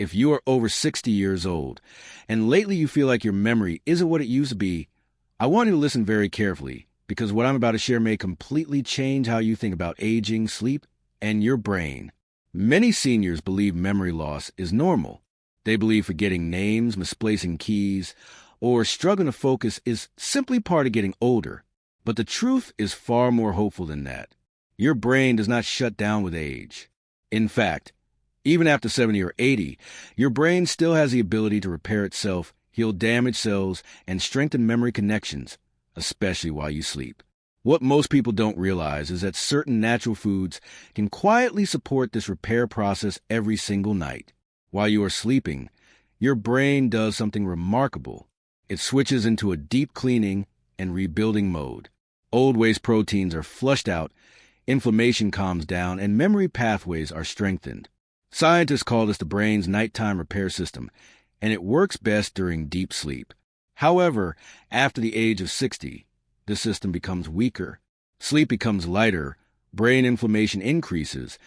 If you are over 60 years old, and lately you feel like your memory isn't what it used to be, I want you to listen very carefully, because what I'm about to share may completely change how you think about aging, sleep, and your brain. Many seniors believe memory loss is normal. They believe forgetting names, misplacing keys, or struggling to focus is simply part of getting older. But the truth is far more hopeful than that. Your brain does not shut down with age. In fact, even after 70 or 80, your brain still has the ability to repair itself, heal damaged cells, and strengthen memory connections, especially while you sleep. What most people don't realize is that certain natural foods can quietly support this repair process every single night. While you are sleeping, your brain does something remarkable. It switches into a deep cleaning and rebuilding mode. Old waste proteins are flushed out, inflammation calms down, and memory pathways are strengthened. Scientists call this the brain's nighttime repair system, and it works best during deep sleep. However, after the age of 60, the system becomes weaker, sleep becomes lighter, brain inflammation increases,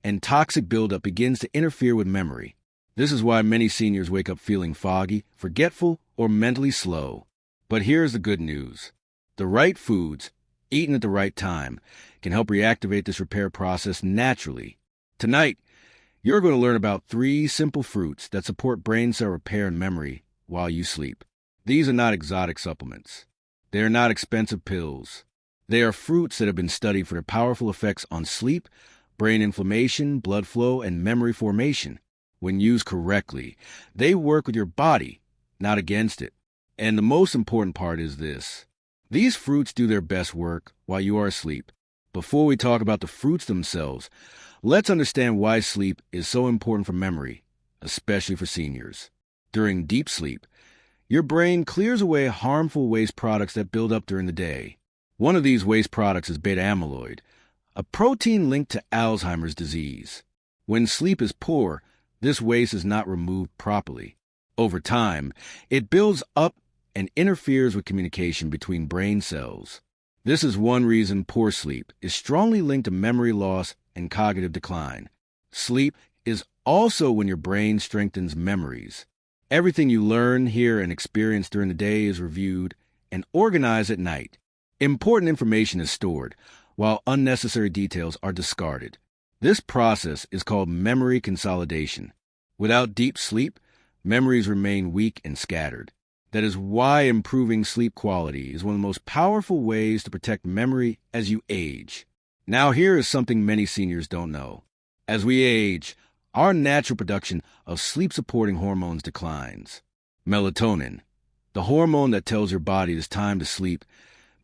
and toxic buildup begins to interfere with memory. This is why many seniors wake up feeling foggy, forgetful, or mentally slow. But here's the good news. The right foods, eaten at the right time, can help reactivate this repair process naturally. Tonight, you're going to learn about 3 simple fruits that support brain cell repair and memory while you sleep. These are not exotic supplements. They are not expensive pills. They are fruits that have been studied for their powerful effects on sleep, brain inflammation, blood flow, and memory formation. When used correctly, they work with your body, not against it. And the most important part is this. These fruits do their best work while you are asleep. Before we talk about the fruits themselves, let's understand why sleep is so important for memory, especially for seniors. During deep sleep, your brain clears away harmful waste products that build up during the day. One of these waste products is beta amyloid, a protein linked to Alzheimer's disease. When sleep is poor, this waste is not removed properly. Over time, it builds up and interferes with communication between brain cells. This is one reason poor sleep is strongly linked to memory loss and cognitive decline. Sleep is also when your brain strengthens memories. Everything you learn, hear, and experience during the day is reviewed and organized at night. Important information is stored, while unnecessary details are discarded. This process is called memory consolidation. Without deep sleep, memories remain weak and scattered. That is why improving sleep quality is one of the most powerful ways to protect memory as you age. Now here is something many seniors don't know. As we age, our natural production of sleep-supporting hormones declines. Melatonin, the hormone that tells your body it is time to sleep,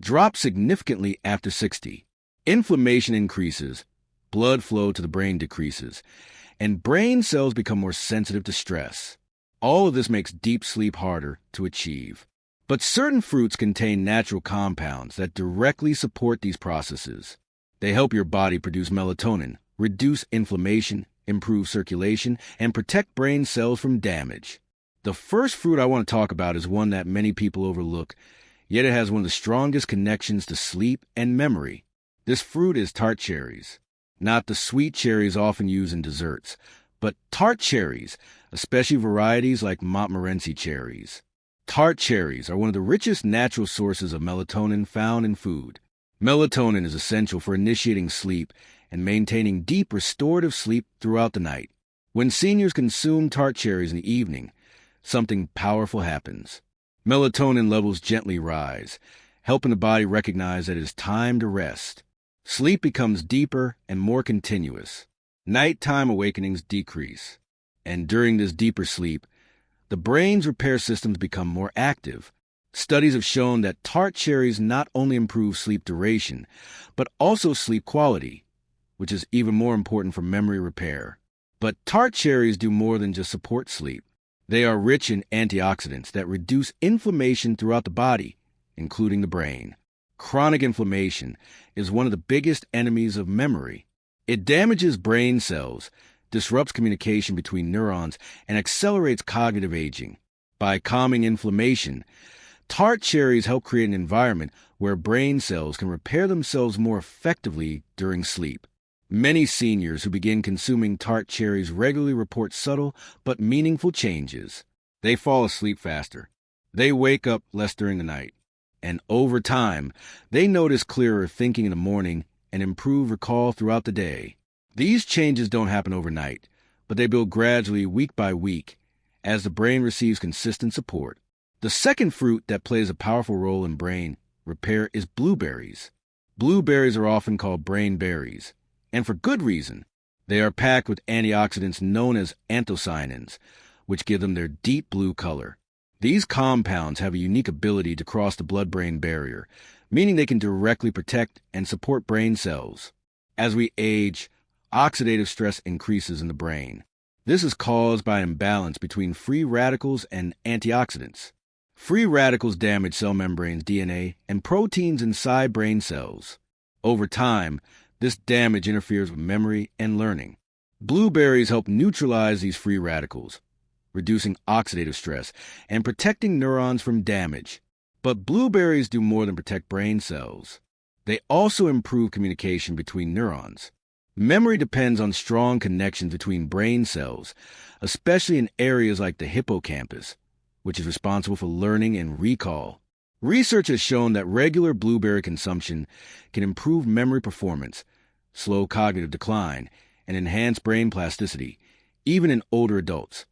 drops significantly after 60. Inflammation increases, blood flow to the brain decreases, and brain cells become more sensitive to stress. All of this makes deep sleep harder to achieve. But certain fruits contain natural compounds that directly support these processes. They help your body produce melatonin, reduce inflammation, improve circulation, and protect brain cells from damage. The first fruit I want to talk about is one that many people overlook, yet it has one of the strongest connections to sleep and memory. This fruit is tart cherries. Not the sweet cherries often used in desserts, but tart cherries, especially varieties like Montmorency cherries. Tart cherries are one of the richest natural sources of melatonin found in food. Melatonin is essential for initiating sleep and maintaining deep restorative sleep throughout the night. When seniors consume tart cherries in the evening, something powerful happens. Melatonin levels gently rise, helping the body recognize that it is time to rest. Sleep becomes deeper and more continuous. Nighttime awakenings decrease. And during this deeper sleep, the brain's repair systems become more active. Studies have shown that tart cherries not only improve sleep duration, but also sleep quality, which is even more important for memory repair. But tart cherries do more than just support sleep. They are rich in antioxidants that reduce inflammation throughout the body, including the brain. Chronic inflammation is one of the biggest enemies of memory. It damages brain cells, disrupts communication between neurons, and accelerates cognitive aging. By calming inflammation, tart cherries help create an environment where brain cells can repair themselves more effectively during sleep. Many seniors who begin consuming tart cherries regularly report subtle but meaningful changes. They fall asleep faster. They wake up less during the night. And over time, they notice clearer thinking in the morning and improve recall throughout the day. These changes don't happen overnight, but they build gradually week by week as the brain receives consistent support. The second fruit that plays a powerful role in brain repair is blueberries. Blueberries are often called brain berries, and for good reason. They are packed with antioxidants known as anthocyanins, which give them their deep blue color. These compounds have a unique ability to cross the blood-brain barrier, meaning they can directly protect and support brain cells. As we age, oxidative stress increases in the brain. This is caused by an imbalance between free radicals and antioxidants. Free radicals damage cell membranes, DNA, and proteins inside brain cells. Over time, this damage interferes with memory and learning. Blueberries help neutralize these free radicals, reducing oxidative stress and protecting neurons from damage. But blueberries do more than protect brain cells. They also improve communication between neurons. Memory depends on strong connections between brain cells, especially in areas like the hippocampus, which is responsible for learning and recall. Research has shown that regular blueberry consumption can improve memory performance, slow cognitive decline, and enhance brain plasticity, even in older adults.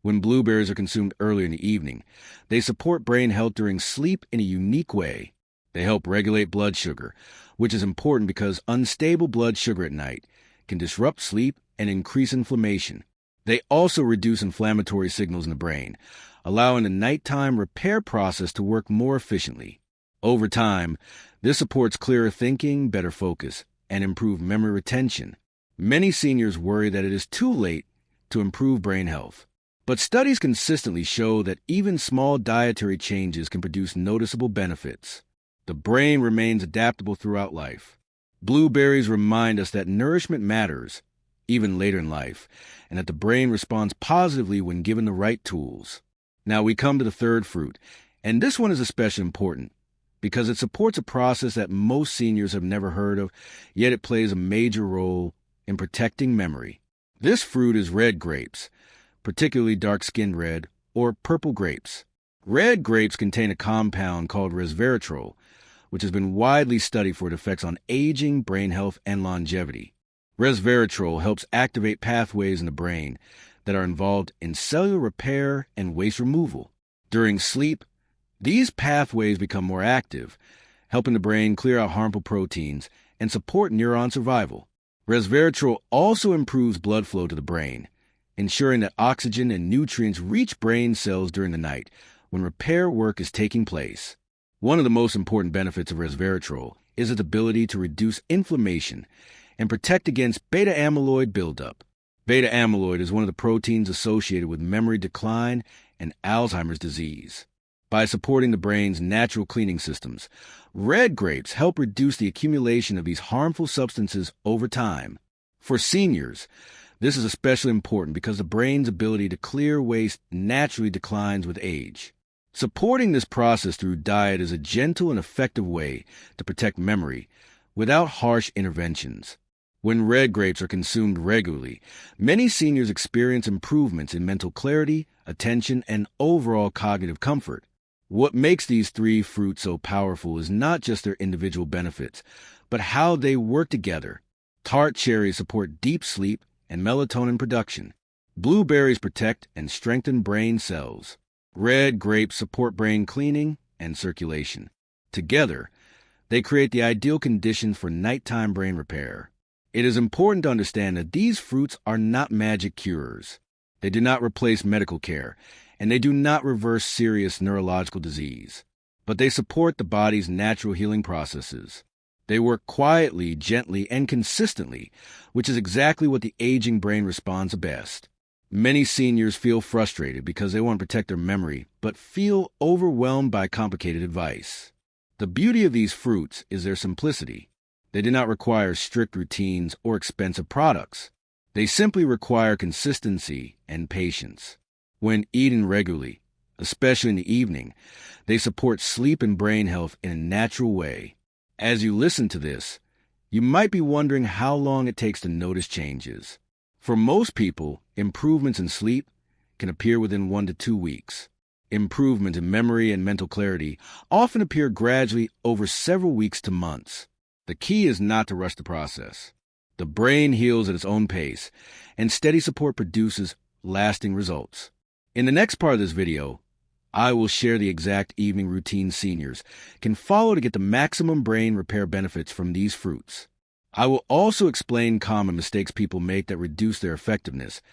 When blueberries are consumed early in the evening, they support brain health during sleep in a unique way. They help regulate blood sugar, which is important because unstable blood sugar at night can disrupt sleep and increase inflammation. They also reduce inflammatory signals in the brain, allowing the nighttime repair process to work more efficiently. Over time, this supports clearer thinking, better focus, and improved memory retention. Many seniors worry that it is too late to improve brain health. But studies consistently show that even small dietary changes can produce noticeable benefits. The brain remains adaptable throughout life. Blueberries remind us that nourishment matters, even later in life, and that the brain responds positively when given the right tools. Now we come to the third fruit, and this one is especially important because it supports a process that most seniors have never heard of, yet it plays a major role in protecting memory. This fruit is red grapes, particularly dark-skinned red or purple grapes. Red grapes contain a compound called resveratrol, which has been widely studied for its effects on aging, brain health, and longevity. Resveratrol helps activate pathways in the brain that are involved in cellular repair and waste removal. During sleep, these pathways become more active, helping the brain clear out harmful proteins and support neuron survival. Resveratrol also improves blood flow to the brain, ensuring that oxygen and nutrients reach brain cells during the night when repair work is taking place. One of the most important benefits of resveratrol is its ability to reduce inflammation and protect against beta-amyloid buildup. Beta-amyloid is one of the proteins associated with memory decline and Alzheimer's disease. By supporting the brain's natural cleaning systems, red grapes help reduce the accumulation of these harmful substances over time. For seniors, this is especially important because the brain's ability to clear waste naturally declines with age. Supporting this process through diet is a gentle and effective way to protect memory without harsh interventions. When red grapes are consumed regularly, many seniors experience improvements in mental clarity, attention, and overall cognitive comfort. What makes these three fruits so powerful is not just their individual benefits, but how they work together. Tart cherries support deep sleep and melatonin production. Blueberries protect and strengthen brain cells. Red grapes support brain cleaning and circulation. Together, they create the ideal conditions for nighttime brain repair. It is important to understand that these fruits are not magic cures. They do not replace medical care, and they do not reverse serious neurological disease. But they support the body's natural healing processes. They work quietly, gently, and consistently, which is exactly what the aging brain responds best. Many seniors feel frustrated because they want to protect their memory, but feel overwhelmed by complicated advice. The beauty of these fruits is their simplicity. They do not require strict routines or expensive products. They simply require consistency and patience. When eaten regularly, especially in the evening, they support sleep and brain health in a natural way. As you listen to this, You might be wondering how long it takes to notice changes. For most people, improvements in sleep can appear within 1 to 2 weeks. Improvement in memory and mental clarity often appear gradually over several weeks to months. The key is not to rush the process. The brain heals at its own pace, and steady support produces lasting results. In the next part of this video, I will share the exact evening routine seniors can follow to get the maximum brain repair benefits from these fruits. I will also explain common mistakes people make that reduce their effectiveness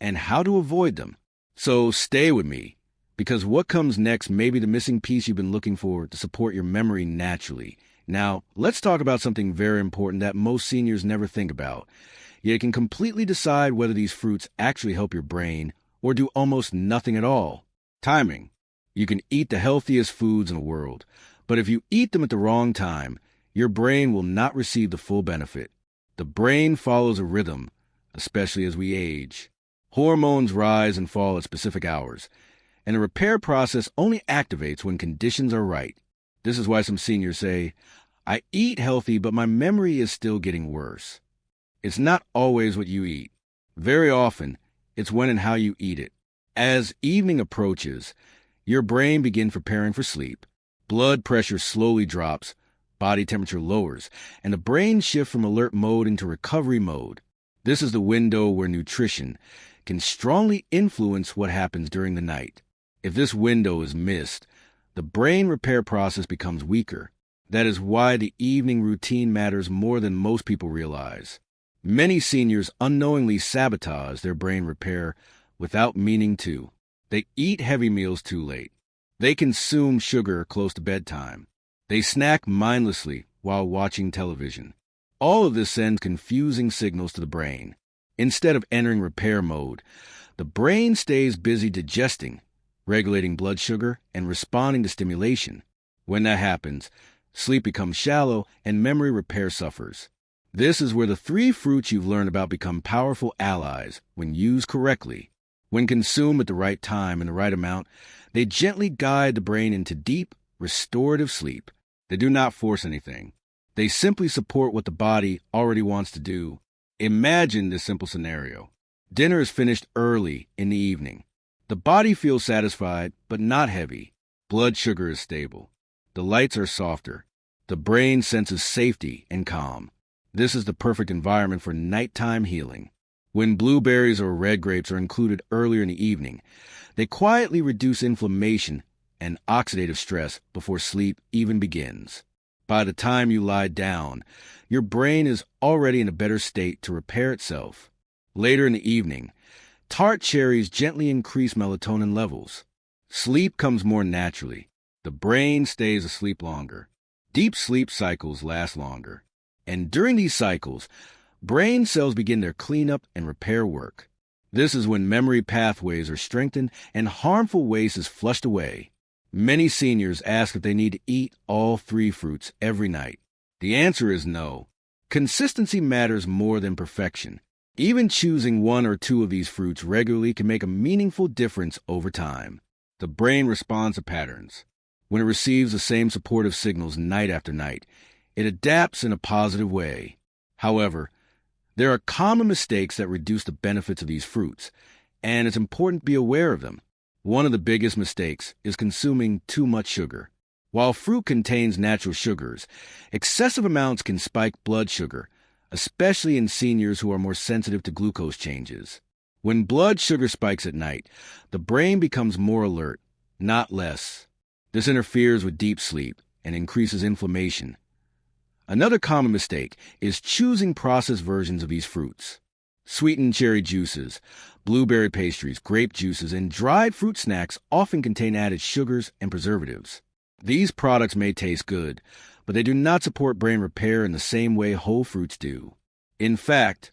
and how to avoid them. So stay with me, because what comes next may be the missing piece you've been looking for to support your memory naturally. Now, let's talk about something very important that most seniors never think about, yet can completely decide whether these fruits actually help your brain or do almost nothing at all. Timing. You can eat the healthiest foods in the world, but if you eat them at the wrong time, your brain will not receive the full benefit. The brain follows a rhythm, especially as we age. Hormones rise and fall at specific hours, and the repair process only activates when conditions are right. This is why some seniors say, "I eat healthy, but my memory is still getting worse." It's not always what you eat. Very often, it's when and how you eat it. As evening approaches, your brain begins preparing for sleep. Blood pressure slowly drops, body temperature lowers, and the brain shifts from alert mode into recovery mode. This is the window where nutrition can strongly influence what happens during the night. If this window is missed, the brain repair process becomes weaker. That is why the evening routine matters more than most people realize. Many seniors unknowingly sabotage their brain repair without meaning to. They eat heavy meals too late. They consume sugar close to bedtime. They snack mindlessly while watching television. All of this sends confusing signals to the brain. Instead of entering repair mode, the brain stays busy digesting, regulating blood sugar, and responding to stimulation. When that happens, sleep becomes shallow and memory repair suffers. This is where the 3 fruits you've learned about become powerful allies when used correctly. When consumed at the right time and the right amount, they gently guide the brain into deep, restorative sleep. They do not force anything. They simply support what the body already wants to do. Imagine this simple scenario. Dinner is finished early in the evening. The body feels satisfied, but not heavy. Blood sugar is stable. The lights are softer. The brain senses safety and calm. This is the perfect environment for nighttime healing. When blueberries or red grapes are included earlier in the evening, they quietly reduce inflammation and oxidative stress before sleep even begins. By the time you lie down, your brain is already in a better state to repair itself. Later in the evening, tart cherries gently increase melatonin levels. Sleep comes more naturally. The brain stays asleep longer. Deep sleep cycles last longer. And during these cycles, brain cells begin their cleanup and repair work. This is when memory pathways are strengthened and harmful waste is flushed away. Many seniors ask if they need to eat all 3 fruits every night. The answer is no. Consistency matters more than perfection. Even choosing 1 or 2 of these fruits regularly can make a meaningful difference over time. The brain responds to patterns. When it receives the same supportive signals night after night, it adapts in a positive way. However, there are common mistakes that reduce the benefits of these fruits, and it's important to be aware of them. One of the biggest mistakes is consuming too much sugar. While fruit contains natural sugars, excessive amounts can spike blood sugar, especially in seniors who are more sensitive to glucose changes. When blood sugar spikes at night, the brain becomes more alert, not less. This interferes with deep sleep and increases inflammation. Another common mistake is choosing processed versions of these fruits. Sweetened cherry juices, blueberry pastries, grape juices, and dried fruit snacks often contain added sugars and preservatives. These products may taste good, but they do not support brain repair in the same way whole fruits do. In fact,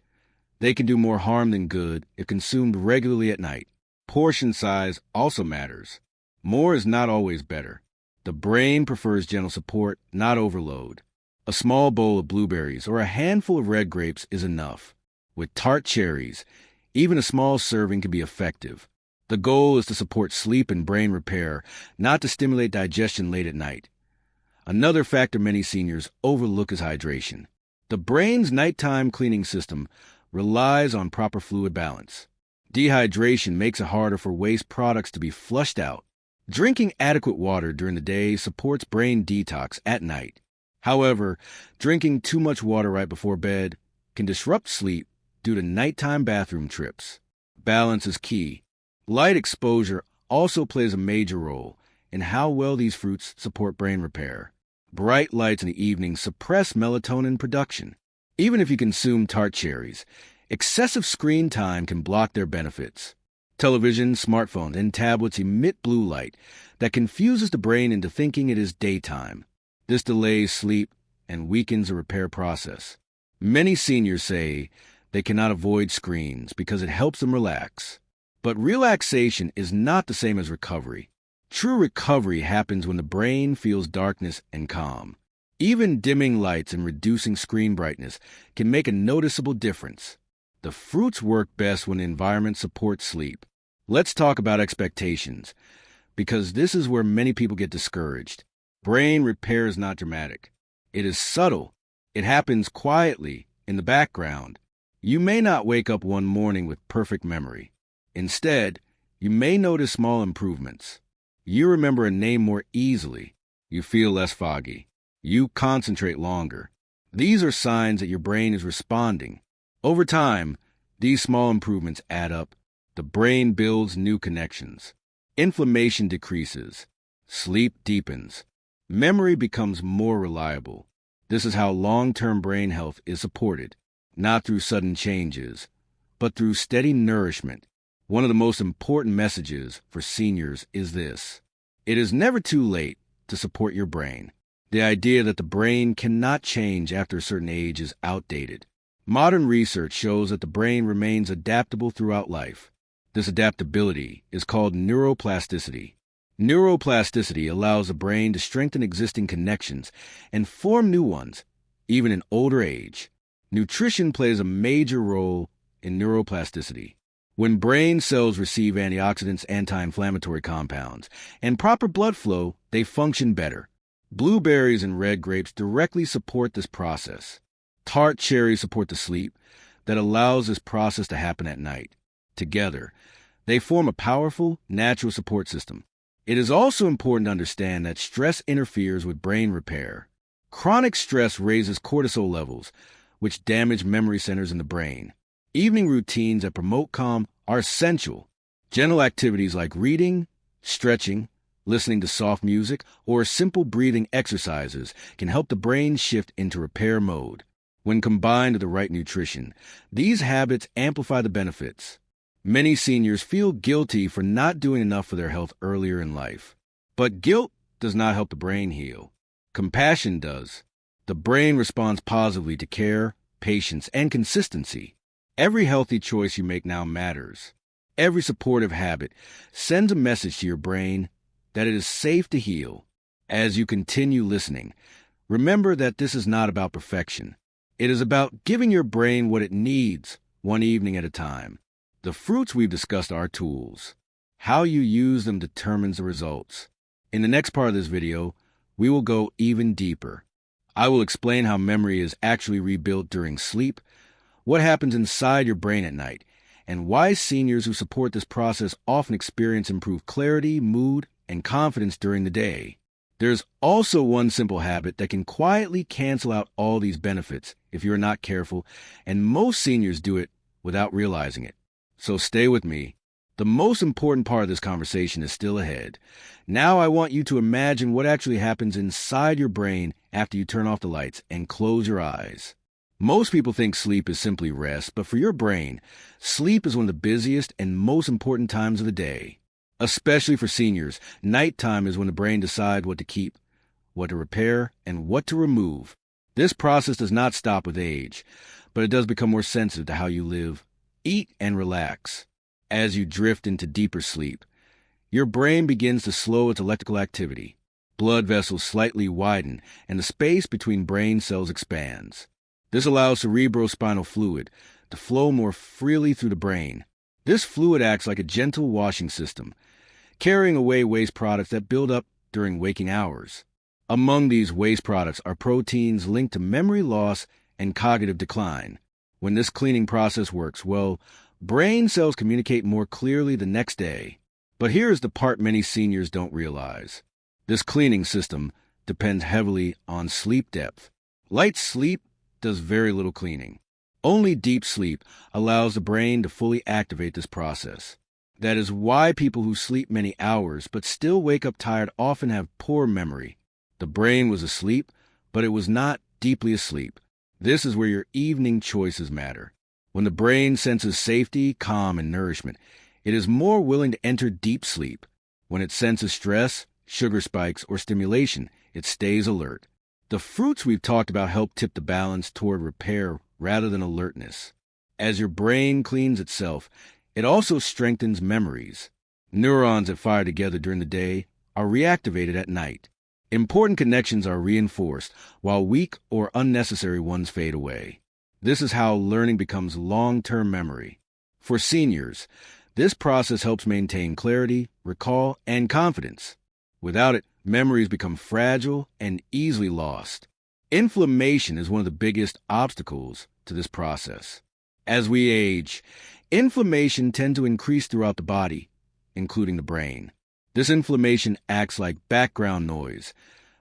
they can do more harm than good if consumed regularly at night. Portion size also matters. More is not always better. The brain prefers gentle support, not overload. A small bowl of blueberries or a handful of red grapes is enough. With tart cherries, even a small serving can be effective. The goal is to support sleep and brain repair, not to stimulate digestion late at night. Another factor many seniors overlook is hydration. The brain's nighttime cleaning system relies on proper fluid balance. Dehydration makes it harder for waste products to be flushed out. Drinking adequate water during the day supports brain detox at night. However, drinking too much water right before bed can disrupt sleep due to nighttime bathroom trips. Balance is key. Light exposure also plays a major role in how well these fruits support brain repair. Bright lights in the evening suppress melatonin production. Even if you consume tart cherries, excessive screen time can block their benefits. Television, smartphones, and tablets emit blue light that confuses the brain into thinking it is daytime. This delays sleep and weakens the repair process. Many seniors say they cannot avoid screens because it helps them relax. But relaxation is not the same as recovery. True recovery happens when the brain feels darkness and calm. Even dimming lights and reducing screen brightness can make a noticeable difference. The fruits work best when the environment supports sleep. Let's talk about expectations, because this is where many people get discouraged. Brain repair is not dramatic. It is subtle. It happens quietly, in the background. You may not wake up one morning with perfect memory. Instead, you may notice small improvements. You remember a name more easily. You feel less foggy. You concentrate longer. These are signs that your brain is responding. Over time, these small improvements add up. The brain builds new connections. Inflammation decreases. Sleep deepens. Memory becomes more reliable. This is how long-term brain health is supported, not through sudden changes, but through steady nourishment. One of the most important messages for seniors is this: it is never too late to support your brain. The idea that the brain cannot change after a certain age is outdated. Modern research shows that the brain remains adaptable throughout life. This adaptability is called neuroplasticity. Neuroplasticity allows the brain to strengthen existing connections and form new ones, even in older age. Nutrition plays a major role in neuroplasticity. When brain cells receive antioxidants, anti-inflammatory compounds, and proper blood flow, they function better. Blueberries and red grapes directly support this process. Tart cherries support the sleep that allows this process to happen at night. Together, they form a powerful, natural support system. It is also important to understand that stress interferes with brain repair. Chronic stress raises cortisol levels, which damage memory centers in the brain. Evening routines that promote calm are essential. Gentle activities like reading, stretching, listening to soft music, or simple breathing exercises can help the brain shift into repair mode. When combined with the right nutrition, these habits amplify the benefits. Many seniors feel guilty for not doing enough for their health earlier in life. But guilt does not help the brain heal. Compassion does. The brain responds positively to care, patience, and consistency. Every healthy choice you make now matters. Every supportive habit sends a message to your brain that it is safe to heal. As you continue listening, remember that this is not about perfection. It is about giving your brain what it needs, one evening at a time. The fruits we've discussed are tools. How you use them determines the results. In the next part of this video, we will go even deeper. I will explain how memory is actually rebuilt during sleep, what happens inside your brain at night, and why seniors who support this process often experience improved clarity, mood, and confidence during the day. There's also one simple habit that can quietly cancel out all these benefits if you're not careful, and most seniors do it without realizing it. So stay with me. The most important part of this conversation is still ahead. Now I want you to imagine what actually happens inside your brain after you turn off the lights and close your eyes. Most people think sleep is simply rest, but for your brain, sleep is one of the busiest and most important times of the day. Especially for seniors, nighttime is when the brain decides what to keep, what to repair, and what to remove. This process does not stop with age, but it does become more sensitive to how you live, eat, and relax. As you drift into deeper sleep, your brain begins to slow its electrical activity. Blood vessels slightly widen, and the space between brain cells expands. This allows cerebrospinal fluid to flow more freely through the brain. This fluid acts like a gentle washing system, carrying away waste products that build up during waking hours. Among these waste products are proteins linked to memory loss and cognitive decline. When this cleaning process works well, brain cells communicate more clearly the next day. But here is the part many seniors don't realize. This cleaning system depends heavily on sleep depth. Light sleep does very little cleaning. Only deep sleep allows the brain to fully activate this process. That is why people who sleep many hours but still wake up tired often have poor memory. The brain was asleep, but it was not deeply asleep. This is where your evening choices matter. When the brain senses safety, calm, and nourishment, it is more willing to enter deep sleep. When it senses stress, sugar spikes, or stimulation, it stays alert. The fruits we've talked about help tip the balance toward repair rather than alertness. As your brain cleans itself, it also strengthens memories. Neurons that fire together during the day are reactivated at night. Important connections are reinforced, while weak or unnecessary ones fade away. This is how learning becomes long-term memory. For seniors, this process helps maintain clarity, recall, and confidence. Without it, memories become fragile and easily lost. Inflammation is one of the biggest obstacles to this process. As we age, inflammation tends to increase throughout the body, including the brain. This inflammation acts like background noise,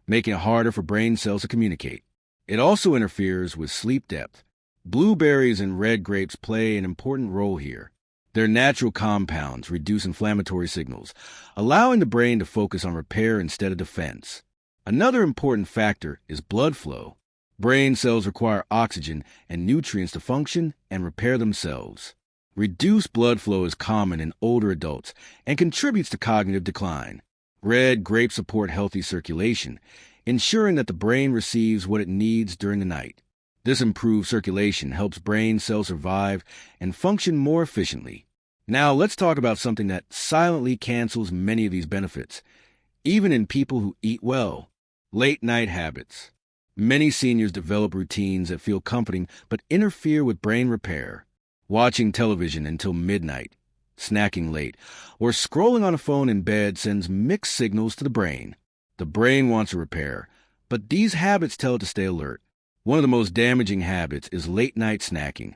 making it harder for brain cells to communicate. It also interferes with sleep depth. Blueberries and red grapes play an important role here. Their natural compounds reduce inflammatory signals, allowing the brain to focus on repair instead of defense. Another important factor is blood flow. Brain cells require oxygen and nutrients to function and repair themselves. Reduced blood flow is common in older adults and contributes to cognitive decline. Red grapes support healthy circulation, ensuring that the brain receives what it needs during the night. This improved circulation helps brain cells survive and function more efficiently. Now let's talk about something that silently cancels many of these benefits, even in people who eat well. Late-night habits. Many seniors develop routines that feel comforting but interfere with brain repair. Watching television until midnight, snacking late, or scrolling on a phone in bed sends mixed signals to the brain. The brain wants to repair, but these habits tell it to stay alert. One of the most damaging habits is late-night snacking,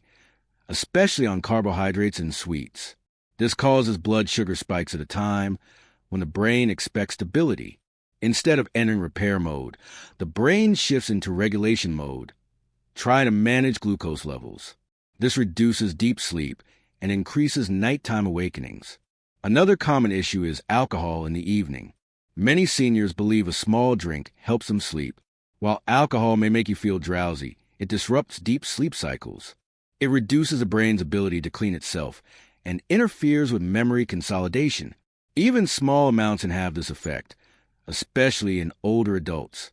especially on carbohydrates and sweets. This causes blood sugar spikes at a time when the brain expects stability. Instead of entering repair mode, the brain shifts into regulation mode, trying to manage glucose levels. This reduces deep sleep and increases nighttime awakenings. Another common issue is alcohol in the evening. Many seniors believe a small drink helps them sleep. While alcohol may make you feel drowsy, it disrupts deep sleep cycles. It reduces the brain's ability to clean itself and interferes with memory consolidation. Even small amounts can have this effect, especially in older adults.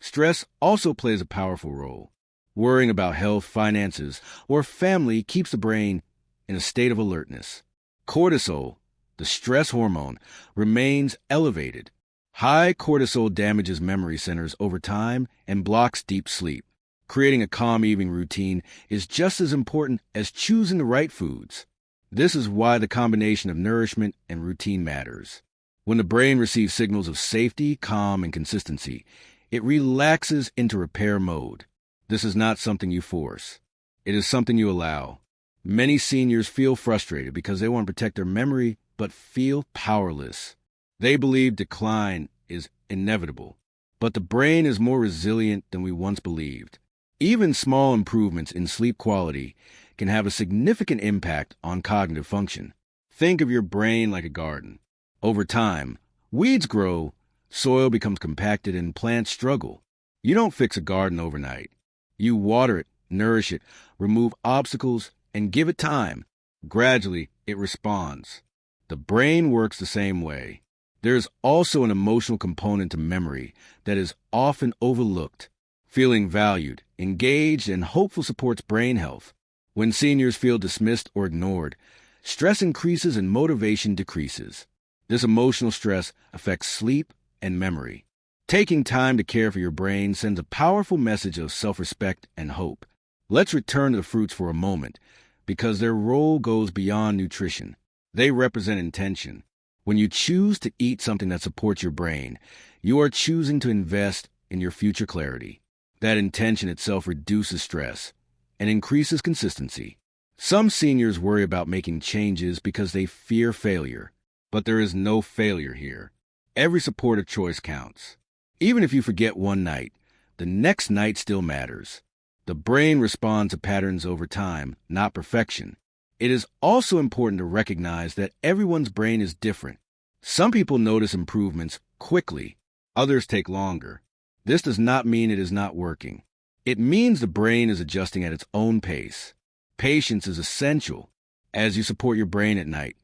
Stress also plays a powerful role. Worrying about health, finances, or family keeps the brain in a state of alertness. Cortisol, the stress hormone, remains elevated. High cortisol damages memory centers over time and blocks deep sleep. Creating a calm evening routine is just as important as choosing the right foods. This is why the combination of nourishment and routine matters. When the brain receives signals of safety, calm, and consistency, it relaxes into repair mode. This is not something you force. It is something you allow. Many seniors feel frustrated because they want to protect their memory but feel powerless. They believe decline is inevitable, but the brain is more resilient than we once believed. Even small improvements in sleep quality can have a significant impact on cognitive function. Think of your brain like a garden. Over time, weeds grow, soil becomes compacted, and plants struggle. You don't fix a garden overnight. You water it, nourish it, remove obstacles, and give it time. Gradually, it responds. The brain works the same way. There's also an emotional component to memory that is often overlooked. Feeling valued, engaged, and hopeful supports brain health. When seniors feel dismissed or ignored, stress increases and motivation decreases. This emotional stress affects sleep and memory. Taking time to care for your brain sends a powerful message of self-respect and hope. Let's return to the fruits for a moment, because their role goes beyond nutrition. They represent intention. When you choose to eat something that supports your brain, you are choosing to invest in your future clarity. That intention itself reduces stress and increases consistency. Some seniors worry about making changes because they fear failure, but there is no failure here. Every supportive choice counts. Even if you forget one night, the next night still matters. The brain responds to patterns over time, not perfection. It is also important to recognize that everyone's brain is different. Some people notice improvements quickly, others take longer. This does not mean it is not working. It means the brain is adjusting at its own pace. Patience is essential. As you support your brain at night,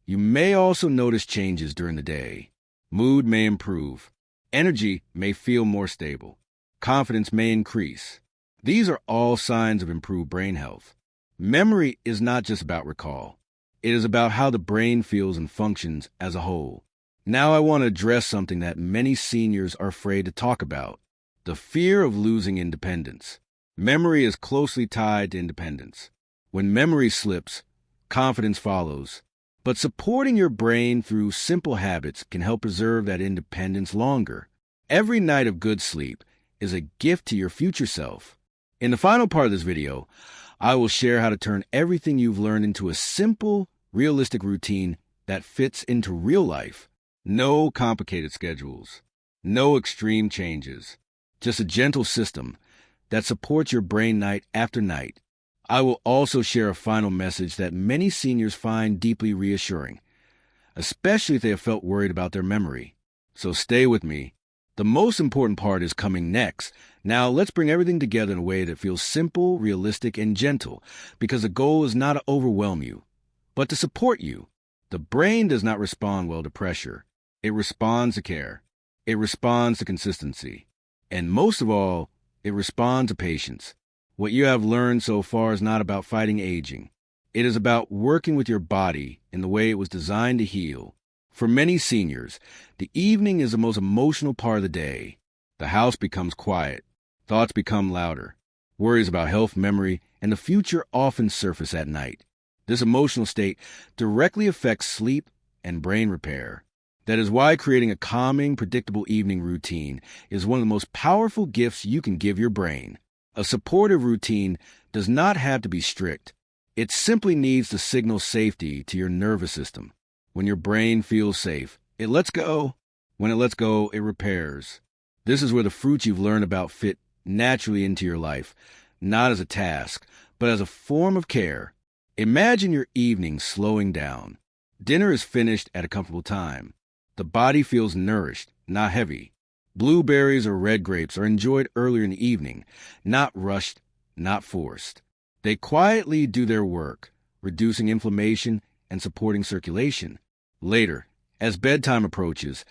you may also notice changes during the day. Mood may improve. Energy may feel more stable. Confidence may increase. These are all signs of improved brain health. Memory is not just about recall. It is about how the brain feels and functions as a whole. Now I want to address something that many seniors are afraid to talk about: the fear of losing independence. Memory is closely tied to independence. When memory slips, confidence follows. But supporting your brain through simple habits can help preserve that independence longer. Every night of good sleep is a gift to your future self. In the final part of this video, I will share how to turn everything you've learned into a simple, realistic routine that fits into real life. No complicated schedules, no extreme changes, just a gentle system that supports your brain night after night. I will also share a final message that many seniors find deeply reassuring, especially if they have felt worried about their memory. So stay with me. The most important part is coming next. Now let's bring everything together in a way that feels simple, realistic, and gentle, because the goal is not to overwhelm you, but to support you. The brain does not respond well to pressure. It responds to care. It responds to consistency. And most of all, it responds to patience. What you have learned so far is not about fighting aging. It is about working with your body in the way it was designed to heal. For many seniors, the evening is the most emotional part of the day. The house becomes quiet. Thoughts become louder. Worries about health, memory, and the future often surface at night. This emotional state directly affects sleep and brain repair. That is why creating a calming, predictable evening routine is one of the most powerful gifts you can give your brain. A supportive routine does not have to be strict. It simply needs to signal safety to your nervous system. When your brain feels safe, it lets go. When it lets go, it repairs. This is where the fruits you've learned about fit naturally into your life, not as a task, but as a form of care. Imagine your evening slowing down. Dinner is finished at a comfortable time. The body feels nourished, not heavy. Blueberries or red grapes are enjoyed earlier in the evening, not rushed, not forced. They quietly do their work, reducing inflammation and supporting circulation. Later, as bedtime approaches,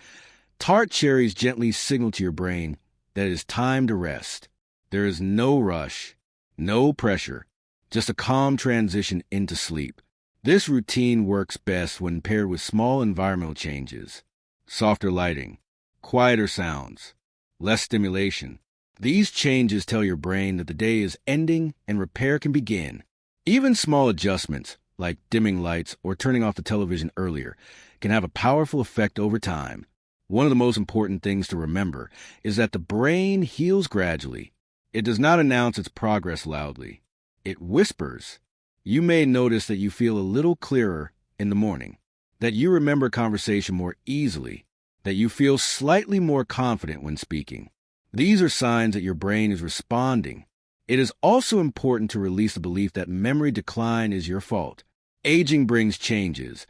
tart cherries gently signal to your brain that it is time to rest. There is no rush, no pressure, just a calm transition into sleep. This routine works best when paired with small environmental changes: softer lighting, quieter sounds, less stimulation. These changes tell your brain that the day is ending and repair can begin. Even small adjustments, like dimming lights or turning off the television earlier, can have a powerful effect over time. One of the most important things to remember is that the brain heals gradually. It does not announce its progress loudly. It whispers. You may notice that you feel a little clearer in the morning, that you remember conversation more easily, that you feel slightly more confident when speaking. These are signs that your brain is responding. It is also important to release the belief that memory decline is your fault. Aging brings changes,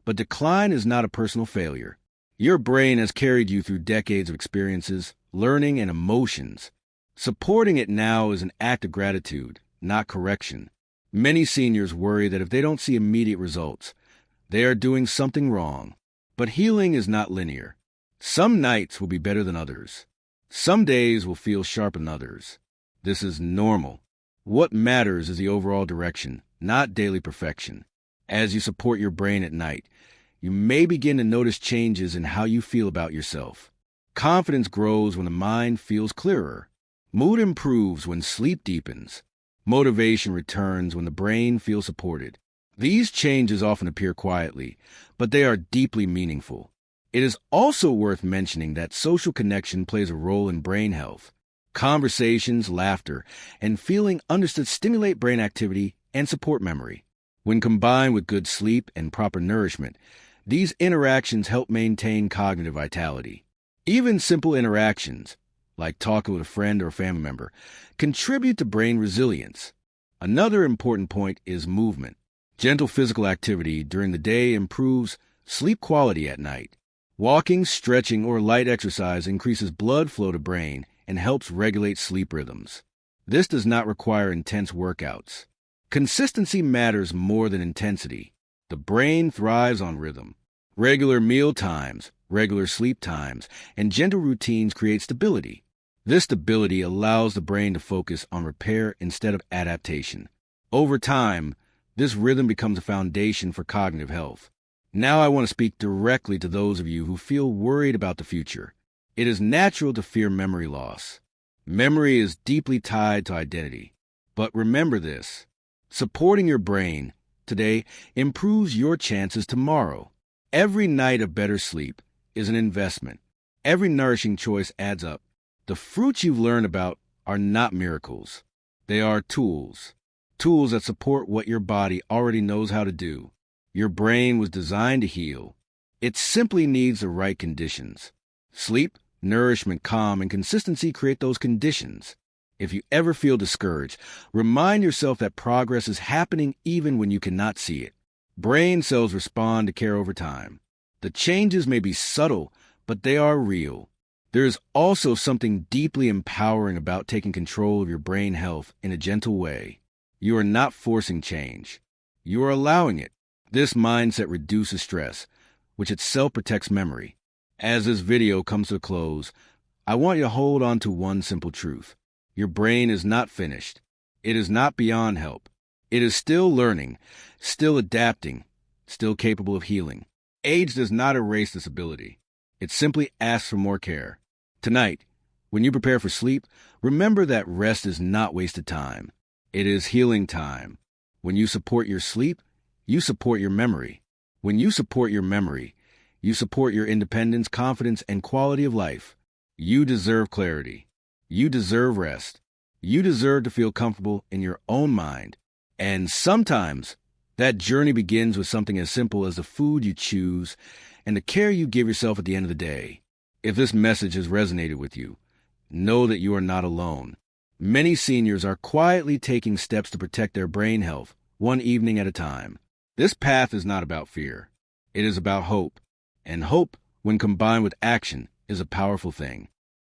but decline is not a personal failure. Your brain has carried you through decades of experiences, learning, and emotions. Supporting it now is an act of gratitude, not correction. Many seniors worry that if they don't see immediate results, they are doing something wrong. But healing is not linear. Some nights will be better than others. Some days will feel sharper than others. This is normal. What matters is the overall direction, not daily perfection. As you support your brain at night, you may begin to notice changes in how you feel about yourself. Confidence grows when the mind feels clearer. Mood improves when sleep deepens. Motivation returns when the brain feels supported. These changes often appear quietly, but they are deeply meaningful. It is also worth mentioning that social connection plays a role in brain health. Conversations, laughter, and feeling understood stimulate brain activity and support memory. When combined with good sleep and proper nourishment, these interactions help maintain cognitive vitality. Even simple interactions, like talking with a friend or a family member, contribute to brain resilience. Another important point is movement. Gentle physical activity during the day improves sleep quality at night. Walking, stretching, or light exercise increases blood flow to brain and helps regulate sleep rhythms. This does not require intense workouts. Consistency matters more than intensity. The brain thrives on rhythm. Regular meal times, regular sleep times, and gentle routines create stability. This stability allows the brain to focus on repair instead of adaptation. Over time, this rhythm becomes a foundation for cognitive health. Now I want to speak directly to those of you who feel worried about the future. It is natural to fear memory loss. Memory is deeply tied to identity. But remember this: supporting your brain today improves your chances tomorrow. Every night of better sleep is an investment. Every nourishing choice adds up. The fruits you've learned about are not miracles. They are tools. Tools that support what your body already knows how to do. Your brain was designed to heal. It simply needs the right conditions. Sleep, nourishment, calm, and consistency create those conditions. If you ever feel discouraged, remind yourself that progress is happening even when you cannot see it. Brain cells respond to care over time. The changes may be subtle, but they are real. There is also something deeply empowering about taking control of your brain health in a gentle way. You are not forcing change. You are allowing it. This mindset reduces stress, which itself protects memory. As this video comes to a close, I want you to hold on to one simple truth. Your brain is not finished. It is not beyond help. It is still learning, still adapting, still capable of healing. Age does not erase this ability. It simply asks for more care. Tonight, when you prepare for sleep, remember that rest is not wasted time. It is healing time. When you support your sleep, you support your memory. When you support your memory, you support your independence, confidence, and quality of life. You deserve clarity. You deserve rest. You deserve to feel comfortable in your own mind. And sometimes, that journey begins with something as simple as the food you choose and the care you give yourself at the end of the day. If this message has resonated with you, know that you are not alone. Many seniors are quietly taking steps to protect their brain health, one evening at a time. This path is not about fear. It is about hope. And hope, when combined with action, is a powerful thing.